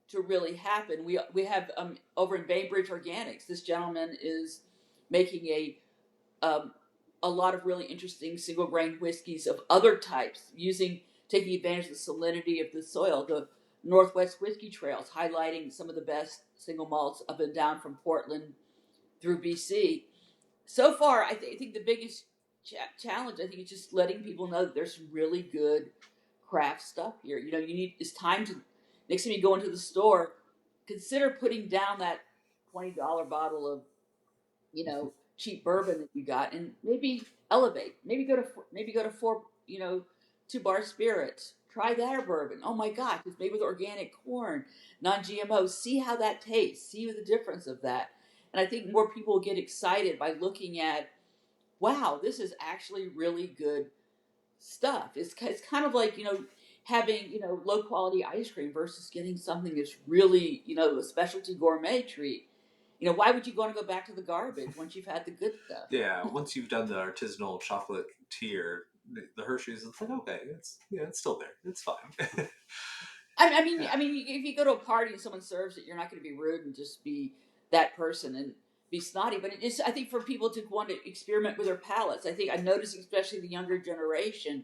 to really happen. We have over in Bainbridge Organics, this gentleman is making a lot of really interesting single grain whiskeys of other types, taking advantage of the salinity of the soil. The Northwest Whiskey Trails, highlighting some of the best single malts up and down from Portland through BC. So far, I think the biggest challenge, I think, is just letting people know that there's some really good craft stuff here. It's time to, next time you go into the store, consider putting down that $20 bottle of, cheap bourbon that you got, and maybe elevate. Maybe go to 4, 2 Bar Spirits. Try their bourbon. Oh my gosh, it's made with organic corn, non-GMO. See how that tastes. See the difference of that. And I think more people will get excited by looking at, wow, this is actually really good stuff. It's kind of like, having, low quality ice cream versus getting something that's really, a specialty gourmet treat. Why would you want to go back to the garbage once you've had the good stuff? Yeah, once you've done the artisanal chocolate tier, the Hershey's, it's like, okay, it's still there. It's fine. Yeah. I mean, if you go to a party and someone serves it, you're not going to be rude and just be that person and be snotty. But it is, I think, for people to want to experiment with their palates. I think I noticed, especially the younger generation,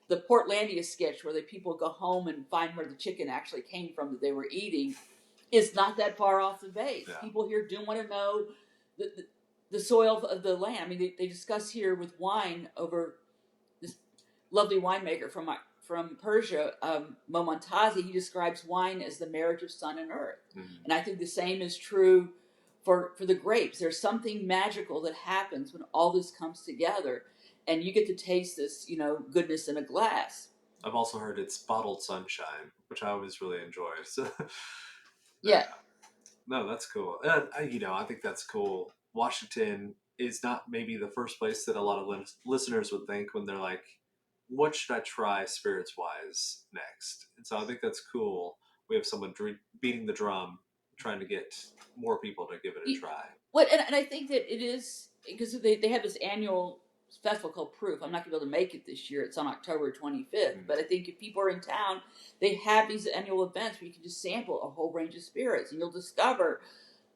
the Portlandia sketch where the people go home and find where the chicken actually came from that they were eating is not that far off the base. Yeah. People here do want to know the soil of the land. I mean, they discuss here with wine over this lovely winemaker from Persia, Momontazi. He describes wine as the marriage of sun and earth. Mm-hmm. And I think the same is true for the grapes. There's something magical that happens when all this comes together and you get to taste this, goodness in a glass. I've also heard it's bottled sunshine, which I always really enjoy. So, yeah. No, that's cool. And, I think that's cool. Washington is not maybe the first place that a lot of listeners would think when they're like, what should I try spirits-wise next? And so I think that's cool. We have someone beating the drum, trying to get more people to give it a try. And I think that it is, because they have this annual festival called Proof. I'm not going to be able to make it this year. It's on October 25th. Mm-hmm. But I think if people are in town, they have these annual events where you can just sample a whole range of spirits. And you'll discover,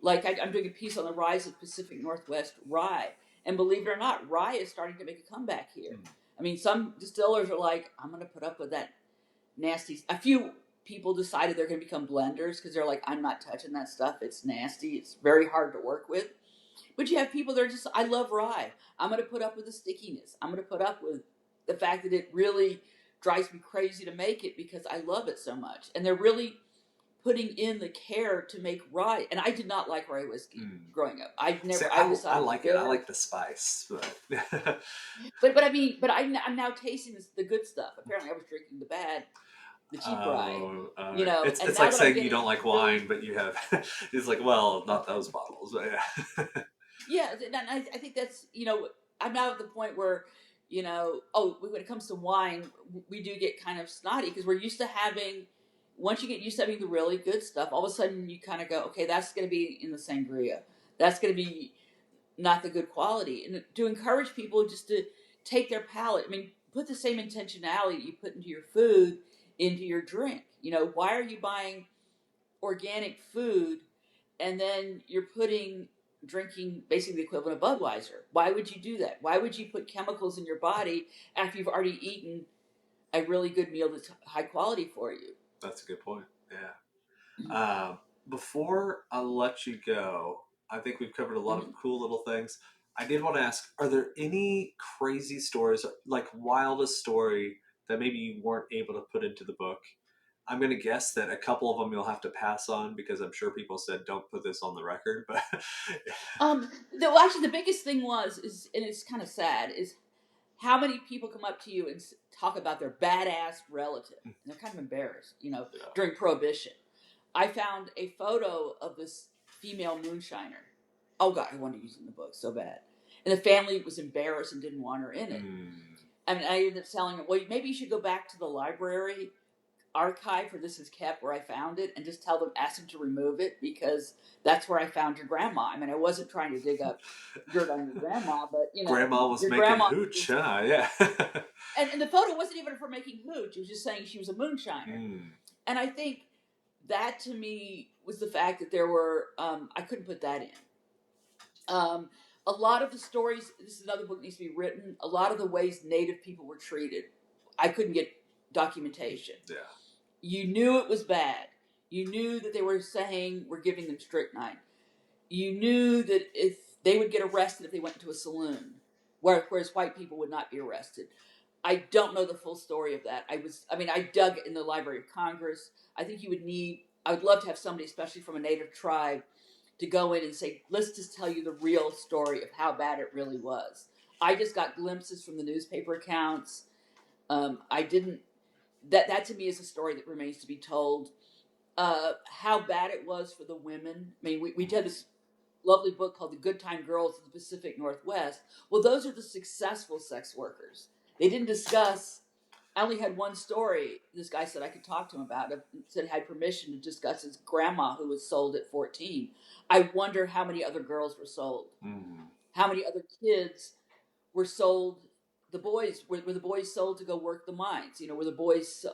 like I'm doing a piece on the rise of Pacific Northwest rye. And believe it or not, rye is starting to make a comeback here. Mm-hmm. I mean, some distillers are like, I'm going to put up with that nasty. A few people decided they're going to become blenders because they're like, I'm not touching that stuff. It's nasty. It's very hard to work with. But you have people that are just, I love rye. I'm going to put up with the stickiness. I'm going to put up with the fact that it really drives me crazy to make it because I love it so much. And they're really putting in the care to make rye. And I did not like rye whiskey growing up. I like it. I like the spice. But I'm now tasting the good stuff. Apparently I was drinking the cheap rye. It's like saying you don't like wine, but you have. It's like, well, not those bottles. But yeah. Yeah, and I think that's, I'm now at the point where, when it comes to wine, we do get kind of snotty because we're used to having. Once you get used to having the really good stuff, all of a sudden you kind of go, okay, that's going to be in the sangria. That's going to be not the good quality. And to encourage people just to take their palate. I mean, put the same intentionality you put into your food into your drink. Why are you buying organic food and then you're drinking basically the equivalent of Budweiser? Why would you do that? Why would you put chemicals in your body after you've already eaten a really good meal that's high quality for you? That's a good point. Yeah. Before I let you go, I think we've covered a lot of cool little things. I did want to ask, are there any crazy stories, like wildest story that maybe you weren't able to put into the book? I'm going to guess that a couple of them you'll have to pass on because I'm sure people said, don't put this on the record. But actually the biggest thing is, and it's kind of sad, is how many people come up to you and talk about their badass relative. And they're kind of embarrassed, during Prohibition. I found a photo of this female moonshiner. Oh, God, I wanted to use it in the book so bad. And the family was embarrassed and didn't want her in it. I mean, I ended up telling them, well, maybe you should go back to the library archive where this is kept, where I found it, and just ask them to remove it because that's where I found your grandma. I mean, I wasn't trying to dig up dirt on your grandma, but grandma was making hooch, huh? Yeah. and the photo wasn't even of her making hooch; it was just saying she was a moonshiner. And I think that to me was the fact that there were I couldn't put that in. A lot of the stories. This is another book that needs to be written. A lot of the ways Native people were treated, I couldn't get documentation. Yeah. You knew it was bad. You knew that they were saying we're giving them strychnine. You knew that if they would get arrested if they went into a saloon, whereas white people would not be arrested. I don't know the full story of that. I dug in the Library of Congress. I think I would love to have somebody, especially from a Native tribe, to go in and say, let's just tell you the real story of how bad it really was. I just got glimpses from the newspaper accounts. That to me is a story that remains to be told. How bad it was for the women. I mean, we had this lovely book called The Good Time Girls of the Pacific Northwest. Well, those are the successful sex workers. They didn't discuss. I only had one story. This guy said I could talk to him about it. Said had permission to discuss his grandma who was sold at 14. I wonder how many other girls were sold. Mm. How many other kids were sold? The boys were the boys sold to go work the mines? Were the boys?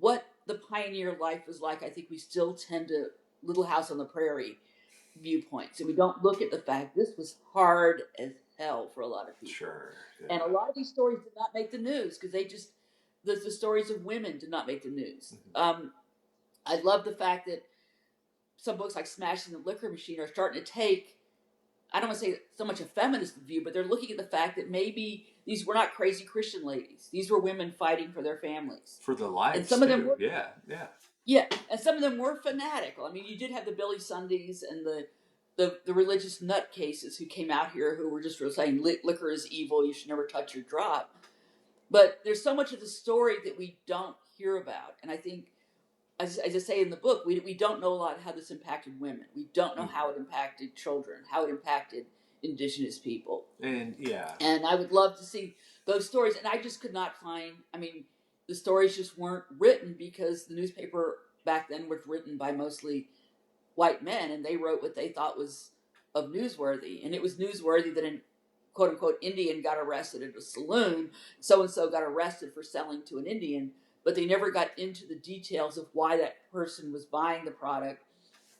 What the pioneer life was like? I think we still tend to Little House on the Prairie viewpoints, and we don't look at the fact this was hard as hell for a lot of people. Sure. Yeah. And a lot of these stories did not make the news because the stories of women did not make the news. Mm-hmm. I love the fact that some books like Smashing the Liquor Machine are starting to take, I don't want to say so much a feminist view, but they're looking at the fact that maybe these were not crazy Christian ladies. These were women fighting for their families. For their lives, and some of them were, yeah, and some of them were fanatical. I mean, you did have the Billy Sundays and the religious nutcases who came out here who were just saying liquor is evil, you should never touch your drop. But there's so much of the story that we don't hear about. And I think, as I say in the book, we don't know a lot how this impacted women. We don't know how it impacted children, how it impacted indigenous people. And I would love to see those stories. And I just could not find, the stories just weren't written because the newspaper back then was written by mostly white men, and they wrote what they thought was of newsworthy. And it was newsworthy that an quote unquote Indian got arrested at a saloon, so and so got arrested for selling to an Indian, but they never got into the details of why that person was buying the product.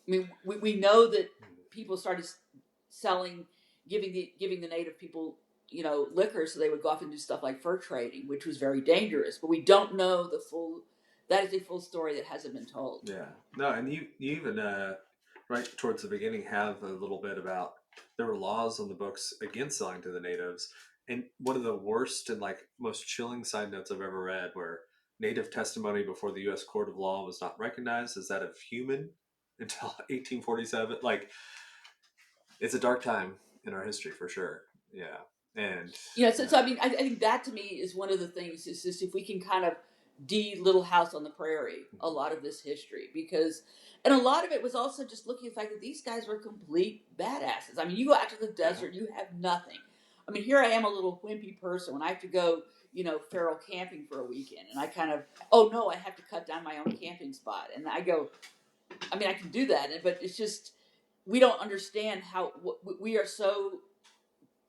I mean, we know that people started selling, giving the native people, liquor, so they would go off and do stuff like fur trading, which was very dangerous. But we don't know that is a full story that hasn't been told. Yeah. No, and you even right towards the beginning have a little bit about there were laws on the books against selling to the natives, and one of the worst and most chilling side notes I've ever read, where native testimony before the U.S. Court of Law was not recognized as that of human until 1847. It's a dark time in our history for sure. Yeah. And so I think that to me is one of the things is just if we can kind of Little House on the Prairie a lot of this history, and a lot of it was also just looking at the fact that these guys were complete badasses. I mean, you go out to the desert, you have nothing. I mean, here I am, a little wimpy person when I have to go, feral camping for a weekend, and I kind of, oh no, I have to cut down my own camping spot, and I go, I can do that, but it's just we don't understand how we are so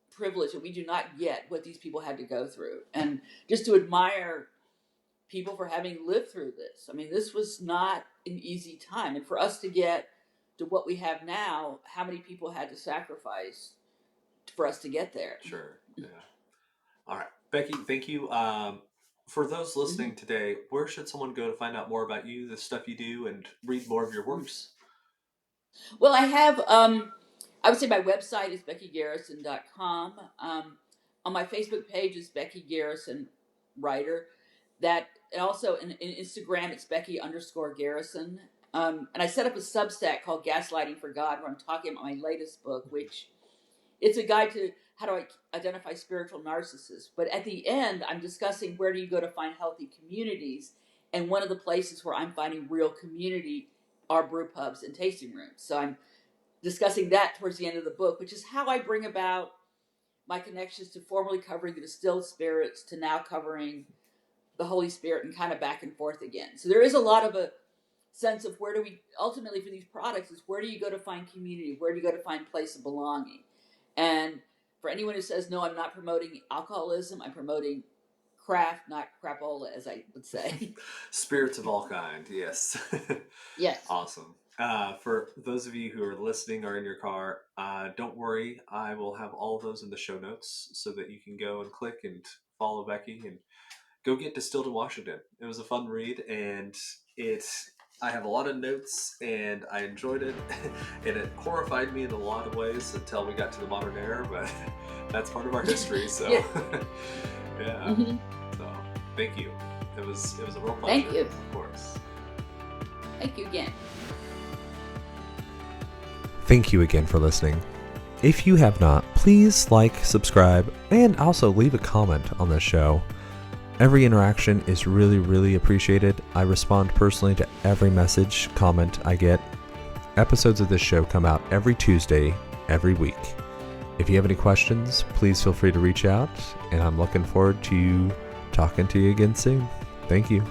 privileged and we do not get what these people had to go through, and just to admire people for having lived through this. This was not an easy time. And for us to get to what we have now, how many people had to sacrifice for us to get there? Sure. Yeah. All right. Becky, thank you. For those listening today, where should someone go to find out more about you, the stuff you do, and read more of your works? Well, I have, I would say my website is beckygarrison.com. On my Facebook page is Becky Garrison Writer. And also in Instagram, it's Becky_Garrison. And I set up a Substack called Gaslighting for God, where I'm talking about my latest book, which it's a guide to how do I identify spiritual narcissists. But at the end, I'm discussing where do you go to find healthy communities. And one of the places where I'm finding real community are brew pubs and tasting rooms. So I'm discussing that towards the end of the book, which is how I bring about my connections to formerly covering the distilled spirits to now covering the Holy Spirit and kind of back and forth again. So there is a lot of a sense of where do we, ultimately for these products, is where do you go to find community? Where do you go to find place of belonging? And for anyone who says, no, I'm not promoting alcoholism, I'm promoting craft, not crapola, as I would say. Spirits of all kind, yes. Yes. Awesome. For those of you who are listening or in your car, don't worry. I will have all of those in the show notes so that you can go and click and follow Becky and go get Distilled in Washington. It was a fun read, and I have a lot of notes, and I enjoyed it, and it horrified me in a lot of ways until we got to the modern era, but that's part of our history, so yeah. So thank you. It was a real pleasure. Thank you. Of course. Thank you again. Thank you again for listening. If you have not, please like, subscribe, and also leave a comment on this show. Every interaction is really, really appreciated. I respond personally to every message, comment I get. Episodes of this show come out every Tuesday, every week. If you have any questions, please feel free to reach out, and I'm looking forward to talking to you again soon. Thank you.